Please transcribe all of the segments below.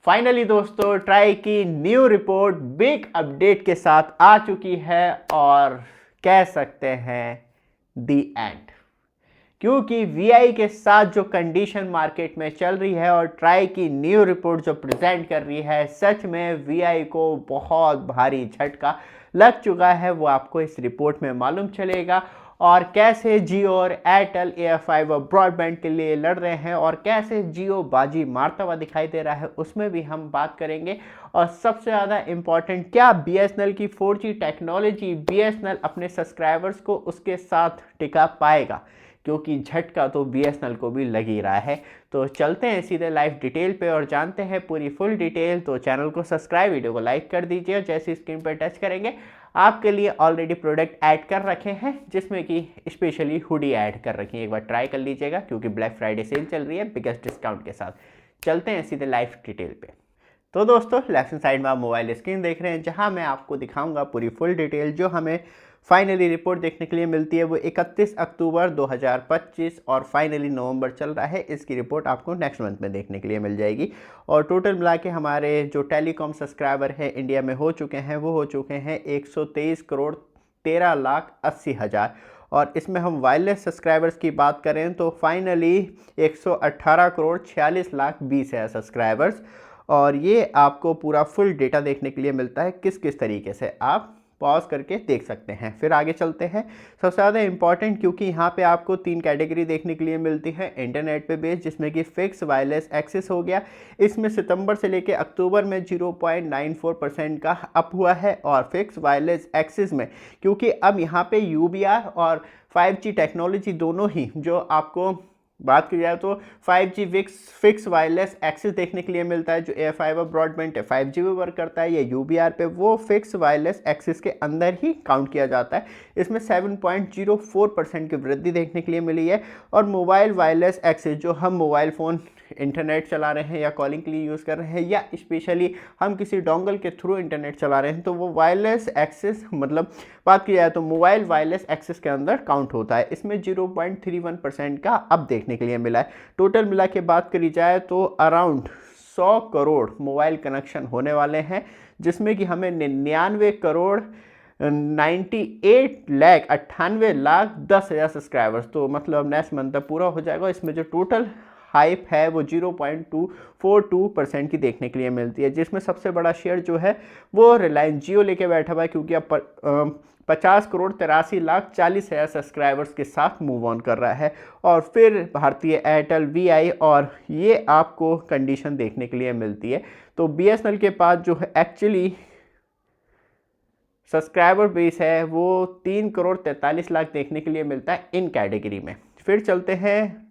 Finally दोस्तों try की new report big update के साथ आ चुकी है और कह सकते हैं दी एंड। क्योंकि वीआई के साथ जो कंडीशन मार्केट में चल रही है और ट्राई की न्यू रिपोर्ट जो प्रेजेंट कर रही है, सच में वीआई को बहुत भारी झटका लग चुका है। वो आपको इस रिपोर्ट में मालूम चलेगा और कैसे जियो और एयरटेल एएफआई व ब्रॉडबैंड के लिए लड़ रहे हैं और कैसे जियो बाजी मारता हुआ दिखाई दे रहा है, उसमें भी हम बात करेंगे। और सबसे ज़्यादा इम्पॉर्टेंट, क्या बीएसएनएल की 4G टेक्नोलॉजी बीएसएनएल अपने सब्सक्राइबर्स को उसके साथ टिका पाएगा, क्योंकि झटका तो बीएसएनएल को भी लग ही रहा है। तो चलते हैं सीधे लाइव डिटेल पे और जानते हैं पूरी फुल डिटेल। तो चैनल को सब्सक्राइब, वीडियो को लाइक कर दीजिए। जैसे स्क्रीन पर टच करेंगे आपके लिए ऑलरेडी प्रोडक्ट ऐड कर रखे हैं, जिसमें कि स्पेशली हुडी ऐड कर रखी है। एक बार ट्राई कर लीजिएगा क्योंकि ब्लैक फ्राइडे सेल चल रही है बिगेस्ट डिस्काउंट के साथ। चलते हैं सीधे लाइव डिटेल पे। तो दोस्तों लेफ्ट साइड में आप मोबाइल स्क्रीन देख रहे हैं, जहां मैं आपको दिखाऊंगा पूरी फुल डिटेल। जो हमें फाइनली रिपोर्ट देखने के लिए मिलती है वो 31 अक्टूबर 2025 और फाइनली नवंबर चल रहा है। इसकी रिपोर्ट आपको नेक्स्ट मंथ में देखने के लिए मिल जाएगी। और टोटल मिला के हमारे जो टेलीकॉम सब्सक्राइबर है इंडिया में हो चुके हैं, वो हो चुके हैं 123 करोड़ 13 लाख 80 हज़ार। और इसमें हम वायरलेस सब्सक्राइबर्स की बात करें तो फाइनली 118 करोड़ 46 लाख 20 हज़ार सब्सक्राइबर्स। और ये आपको पूरा फुल डेटा देखने के लिए मिलता है, किस किस तरीके से आप पॉज करके देख सकते हैं। फिर आगे चलते हैं। सबसे ज़्यादा इंपॉर्टेंट, क्योंकि यहाँ पे आपको 3 कैटेगरी देखने के लिए मिलती है इंटरनेट पे बेस्ड, जिसमें कि फिक्स वायरलेस एक्सेस हो गया। इसमें सितंबर से लेके अक्टूबर में 0.94% का अप हुआ है। और फिक्स वायरलेस एक्सेस में, क्योंकि अब यहाँ पे यूबीआर और 5G टेक्नोलॉजी दोनों ही, जो आपको बात की जाए तो 5G फिक्स वायरलेस एक्सेस देखने के लिए मिलता है। जो एएफआई व ब्रॉडबैंड 5G पे वर्क करता है या यूबीआर पे, वो फिक्स वायरलेस एक्सेस के अंदर ही काउंट किया जाता है। इसमें 7.04% की वृद्धि देखने के लिए मिली है। और मोबाइल वायरलेस एक्सेस, जो हम मोबाइल फ़ोन इंटरनेट चला रहे हैं या कॉलिंग के लिए यूज़ कर रहे हैं या स्पेशली हम किसी डोंगल के थ्रू इंटरनेट चला रहे हैं, तो वो वायरलेस एक्सेस, मतलब बात की जाए तो मोबाइल वायरलेस एक्सेस के अंदर काउंट होता है। इसमें 0.31% का अब देखने के लिए मिला है। टोटल मिला के बात करी जाए तो अराउंड 100 करोड़ मोबाइल कनेक्शन होने वाले हैं, जिसमें कि हमें 99 करोड़ 98 लाख 10 हज़ार सब्सक्राइबर्स, तो मतलब नेक्स्ट मंथ तक पूरा हो जाएगा। इसमें जो टोटल हाइप है वो 0.242% की देखने के लिए मिलती है, जिसमें सबसे बड़ा शेयर जो है वो रिलायंस जियो लेके बैठा हुआ है, क्योंकि अब 50 करोड़ 83 लाख 40 हज़ार सब्सक्राइबर्स के साथ मूव ऑन कर रहा है। और फिर भारतीय एयरटेल, वीआई, और ये आपको कंडीशन देखने के लिए मिलती है। तो बीएसएनएल के पास जो है एक्चुअली सब्सक्राइबर बेस है वो 3 करोड़ 43 लाख देखने के लिए मिलता है इन कैटेगरी में। फिर चलते हैं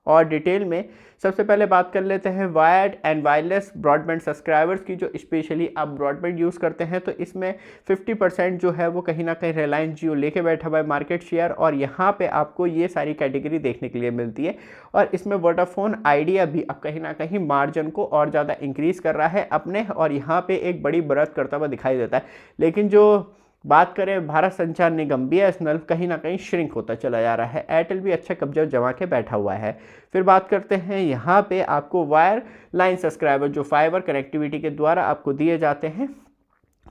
और डिटेल में। सबसे पहले बात कर लेते हैं wired and wireless broadband subscribers की। जो स्पेशली आप ब्रॉडबैंड यूज़ करते हैं तो इसमें 50% जो है वो कहीं ना कहीं रिलायंस जियो लेके बैठा हुआ है मार्केट शेयर। और यहाँ पे आपको ये सारी कैटेगरी देखने के लिए मिलती है। और इसमें वोडाफोन आइडिया भी अब कहीं ना कहीं मार्जिन को और ज़्यादा इंक्रीज़ कर रहा है अपने, और यहाँ पर एक बड़ी बढ़त करता हुआ दिखाई देता है। लेकिन जो बात करें भारत संचार निगम बीएसएनएल, कहीं ना कहीं श्रिंक होता चला जा रहा है। एयरटेल भी अच्छा कब्जा जमा के बैठा हुआ है। फिर बात करते हैं यहाँ पे आपको वायर लाइन सब्सक्राइबर जो फाइबर कनेक्टिविटी के द्वारा आपको दिए जाते हैं,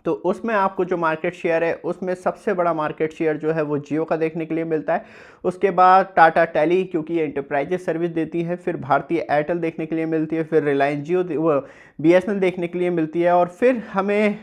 तो उसमें आपको जो मार्केट शेयर है उसमें सबसे बड़ा मार्केट शेयर जो है वो जियो का देखने के लिए मिलता है। उसके बाद टाटा टेली, क्योंकि ये एंटरप्राइजेस सर्विस देती है। फिर भारतीय एयरटेल देखने के लिए मिलती है। फिर रिलायंस जियो वो बीएसएनएल देखने के लिए मिलती है। और फिर हमें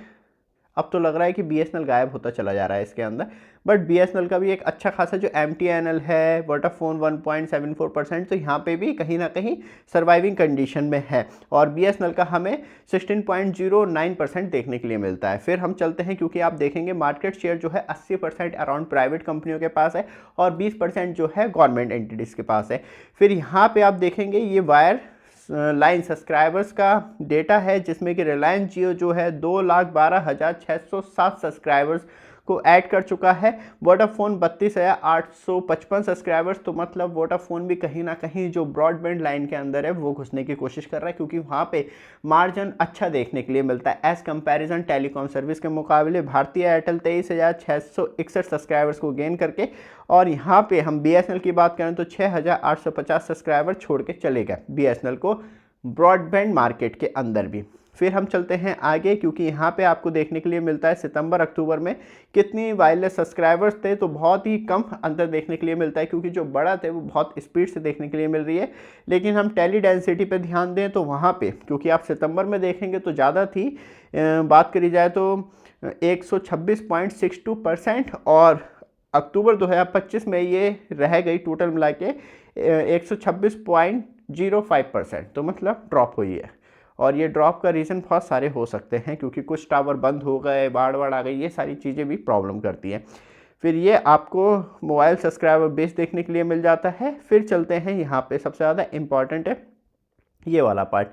अब तो लग रहा है कि बीएसएनएल गायब होता चला जा रहा है इसके अंदर, बट बीएसएनएल का भी एक अच्छा खासा जो एमटीएनएल है, वोडाफोन 1.74%, तो यहाँ पे भी कहीं ना कहीं सर्वाइविंग कंडीशन में है। और बीएसएनएल का हमें 16.09% देखने के लिए मिलता है। फिर हम चलते हैं, क्योंकि आप देखेंगे मार्केट शेयर जो है 80% अराउंड प्राइवेट कंपनियों के पास है और 20% जो है गवर्नमेंट एंटिटीज़ के पास है। फिर यहाँ पर आप देखेंगे ये वायर लाइन सब्सक्राइबर्स का डेटा है, जिसमें कि रिलायंस जियो जो है 2,12,607 सब्सक्राइबर्स को ऐड कर चुका है। वोडाफोन 32,855 सब्सक्राइबर्स, तो मतलब वोडाफोन भी कहीं ना कहीं जो ब्रॉडबैंड लाइन के अंदर है वो घुसने की कोशिश कर रहा है, क्योंकि वहाँ पे मार्जिन अच्छा देखने के लिए मिलता है एज कंपैरिजन टेलीकॉम सर्विस के मुकाबले। भारतीय एयरटेल 23,661 सब्सक्राइबर्स को गेन करके, और यहाँ पे हम बीएसएनएल की बात करें तो 6,850 सब्सक्राइबर छोड़ के चले गए बीएसएनएल को ब्रॉडबैंड मार्केट के अंदर भी। फिर हम चलते हैं आगे, क्योंकि यहाँ पे आपको देखने के लिए मिलता है सितंबर अक्टूबर में कितनी वायरलेस सब्सक्राइबर्स थे, तो बहुत ही कम अंतर देखने के लिए मिलता है, क्योंकि जो बड़ा थे वो बहुत स्पीड से देखने के लिए मिल रही है। लेकिन हम टेली डेंसिटी पे ध्यान दें तो वहाँ पे, क्योंकि आप सितंबर में देखेंगे तो ज़्यादा थी, बात करी जाए तो 126.62%, और अक्टूबर 2025 में ये रह गई टोटल मिला के 126.05%, तो मतलब ड्रॉप हुई है। और ये ड्रॉप का रीज़न बहुत सारे हो सकते हैं, क्योंकि कुछ टावर बंद हो गए, बाढ़ आ गई, ये सारी चीज़ें भी प्रॉब्लम करती हैं। फिर ये आपको मोबाइल सब्सक्राइबर बेस देखने के लिए मिल जाता है। फिर चलते हैं यहाँ पे सबसे ज़्यादा इम्पॉर्टेंट है ये वाला पार्ट,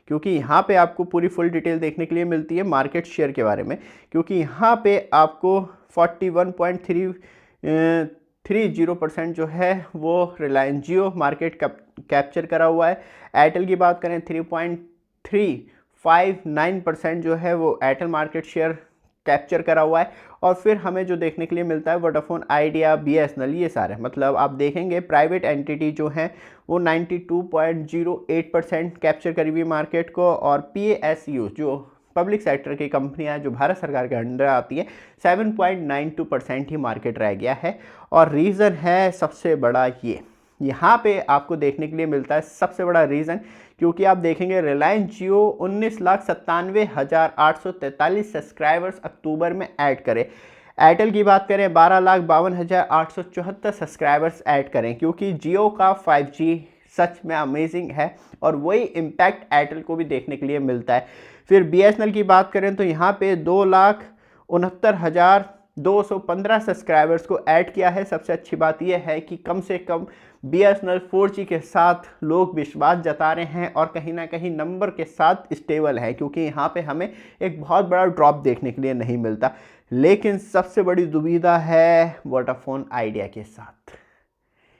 क्योंकि यहाँ पे आपको पूरी फुल डिटेल देखने के लिए मिलती है मार्केट शेयर के बारे में। क्योंकि यहाँ पे आपको 41.30% जो है वो रिलायंस जियो मार्केट कैप्चर करा हुआ है। एयरटेल की बात करें 3.359% जो है वो एयरटेल मार्केट शेयर कैप्चर करा हुआ है। और फिर हमें जो देखने के लिए मिलता है वोडाफोन आइडिया, बीएसएनएल, ये सारे मतलब आप देखेंगे प्राइवेट एंटिटी जो हैं वो 92.08% कैप्चर करी हुई मार्केट को। और पीएसयू जो पब्लिक सेक्टर की कंपनियां जो भारत सरकार के अंडर आती है 7.92% ही मार्केट रह गया है। और रीज़न है सबसे बड़ा ये यहाँ पे आपको देखने के लिए मिलता है सबसे बड़ा रीज़न, क्योंकि आप देखेंगे रिलायंस जियो 19,97,843 सब्सक्राइबर्स अक्टूबर में ऐड करे। एयरटेल की बात करें 12,52,874 सब्सक्राइबर्स ऐड करें, क्योंकि जियो का 5G सच में अमेजिंग है और वही इम्पैक्ट एयरटेल को भी देखने के लिए मिलता है। फिर बीएसएनएल की बात करें तो यहाँ पे 2,69,215 सब्सक्राइबर्स को ऐड किया है। सबसे अच्छी बात यह है कि कम से कम बीएसएनएल 4G के साथ लोग विश्वास जता रहे हैं और कहीं ना कहीं नंबर के साथ स्टेबल है, क्योंकि यहाँ पे हमें एक बहुत बड़ा ड्रॉप देखने के लिए नहीं मिलता। लेकिन सबसे बड़ी दुविधा है वोडाफोन आइडिया के साथ।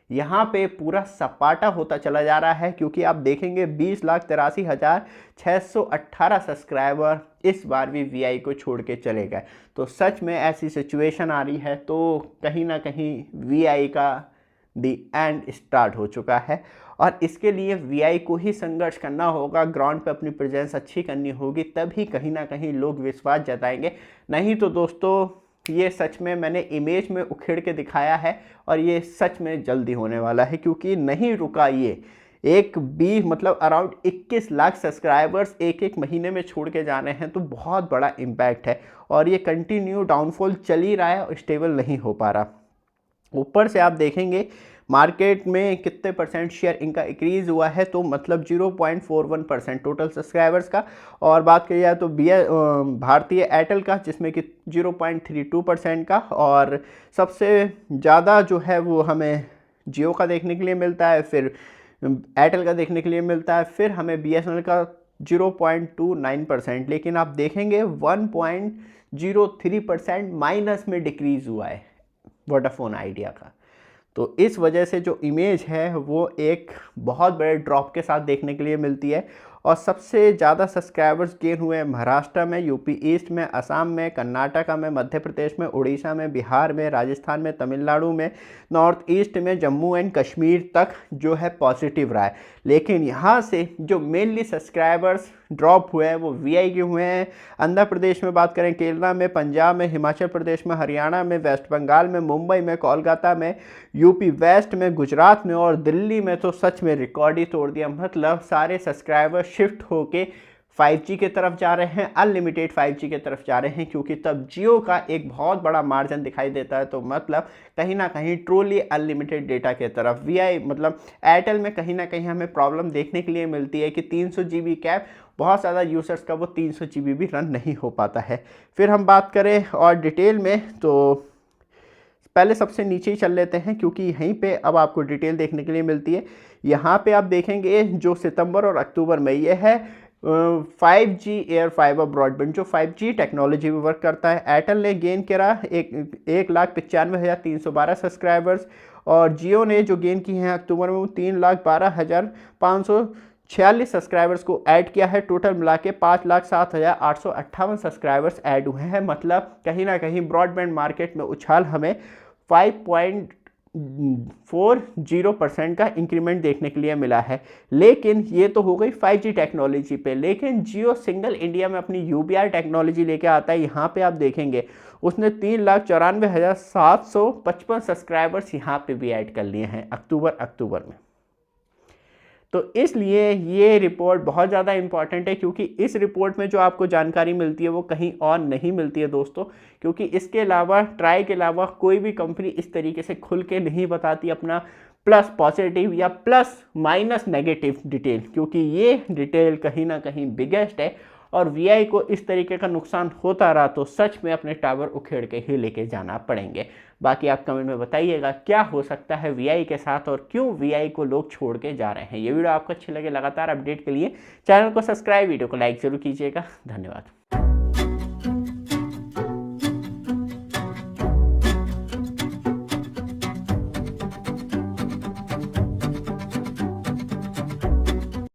यहाँ पे पूरा सपाटा होता चला जा रहा है, क्योंकि आप देखेंगे 20,83,618 सब्सक्राइबर इस बार भी वीआई को छोड़ के चले गए। तो सच में ऐसी सिचुएशन आ रही है, तो कहीं ना कहीं वीआई का दी एंड स्टार्ट हो चुका है। और इसके लिए वीआई को ही संघर्ष करना होगा, ग्राउंड पे अपनी प्रेजेंस अच्छी करनी होगी, तभी कहीं ना कहीं लोग विश्वास जताएंगे। नहीं तो दोस्तों ये सच में मैंने इमेज में उखेड़ के दिखाया है और ये सच में जल्दी होने वाला है, क्योंकि नहीं रुका ये। एक भी मतलब अराउंड 21 लाख सब्सक्राइबर्स एक महीने में छोड़ के जा रहे हैं, तो बहुत बड़ा इम्पैक्ट है। और ये कंटिन्यू डाउनफॉल चल ही रहा है और स्टेबल नहीं हो पा रहा। ऊपर से आप देखेंगे मार्केट में कितने परसेंट शेयर इनका इंक्रीज़ हुआ है, तो मतलब 0.41% टोटल सब्सक्राइबर्स का। और बात करी जाए तो भारतीय एयरटेल का, जिसमें कि 0.32% का। और सबसे ज़्यादा जो है वो हमें जियो का देखने के लिए मिलता है, फिर एयरटेल का देखने के लिए मिलता है, फिर हमें बीएसएनएल का 0.29%। लेकिन आप देखेंगे 1.03% माइनस में डिक्रीज़ हुआ है वोडाफोन आइडिया का। तो इस वजह से जो इमेज है वो एक बहुत बड़े ड्रॉप के साथ देखने के लिए मिलती है। और सबसे ज़्यादा सब्सक्राइबर्स गेन हुए हैं महाराष्ट्र में, यूपी ईस्ट में, असम में, कर्नाटका में, मध्य प्रदेश में, उड़ीसा में, बिहार में, राजस्थान में, तमिलनाडु में, नॉर्थ ईस्ट में, जम्मू एंड कश्मीर तक जो है पॉजिटिव रहा है। लेकिन यहाँ से जो मेनली सब्सक्राइबर्स ड्रॉप हुए हैं वो वीआई के हुए हैं। आंध्र प्रदेश में बात करें, केरला में, पंजाब में, हिमाचल प्रदेश में, हरियाणा में, वेस्ट बंगाल में, मुंबई में, कोलकाता में, यूपी वेस्ट में, गुजरात में और दिल्ली में तो सच में रिकॉर्ड ही तोड़ दिया। मतलब सारे सब्सक्राइबर शिफ्ट होके 5G के तरफ जा रहे हैं, अनलिमिटेड 5G के तरफ जा रहे हैं, क्योंकि तब जियो का एक बहुत बड़ा मार्जिन दिखाई देता है। तो मतलब कहीं ना कहीं ट्रूली अनलिमिटेड डेटा के तरफ वीआई मतलब एयरटेल में कहीं ना कहीं हमें प्रॉब्लम देखने के लिए मिलती है कि 300 GB कैप, बहुत ज़्यादा यूजर्स का वो 300 GB भी रन नहीं हो पाता है। फिर हम बात करें और डिटेल में, तो पहले सबसे नीचे ही चल लेते हैं, क्योंकि यहीं पे अब आपको डिटेल देखने के लिए मिलती है। यहाँ पे आप देखेंगे जो सितंबर और अक्टूबर में ये है 5G एयर फाइबर ब्रॉडबैंड जो 5G टेक्नोलॉजी में वर्क करता है। एयरटेल ने गेन करा 1,95,312 सब्सक्राइबर्स, और जियो ने जो गेन की हैं अक्टूबर में वो 3,12,546 सब्सक्राइबर्स को ऐड किया है। टोटल मिला के 5,07,858 सब्सक्राइबर्स ऐड हुए हैं। मतलब कहीं ना कहीं ब्रॉडबैंड मार्केट में उछाल हमें 40% का इंक्रीमेंट देखने के लिए मिला है। लेकिन ये तो हो गई 5G टेक्नोलॉजी पे, लेकिन जियो सिंगल इंडिया में अपनी UBR टेक्नोलॉजी लेके आता है। यहाँ पे आप देखेंगे उसने 3,94,755 सब्सक्राइबर्स यहाँ पे भी ऐड कर लिए हैं अक्टूबर में। तो इसलिए ये रिपोर्ट बहुत ज़्यादा इंपॉर्टेंट है, क्योंकि इस रिपोर्ट में जो आपको जानकारी मिलती है वो कहीं और नहीं मिलती है दोस्तों। क्योंकि इसके अलावा ट्राई के अलावा कोई भी कंपनी इस तरीके से खुल के नहीं बताती अपना प्लस पॉजिटिव या प्लस माइनस नेगेटिव डिटेल, क्योंकि ये डिटेल कहीं ना कहीं बिगेस्ट है। और VI को इस तरीके का नुकसान होता रहा तो सच में अपने टावर उखेड़ के ही लेके जाना पड़ेंगे। बाकी आप कमेंट में बताइएगा क्या हो सकता है VI के साथ और क्यों VI को लोग छोड़ के जा रहे हैं। ये वीडियो आपको अच्छी लगे, लगातार अपडेट के लिए चैनल को सब्सक्राइब, वीडियो को लाइक जरूर कीजिएगा। धन्यवाद।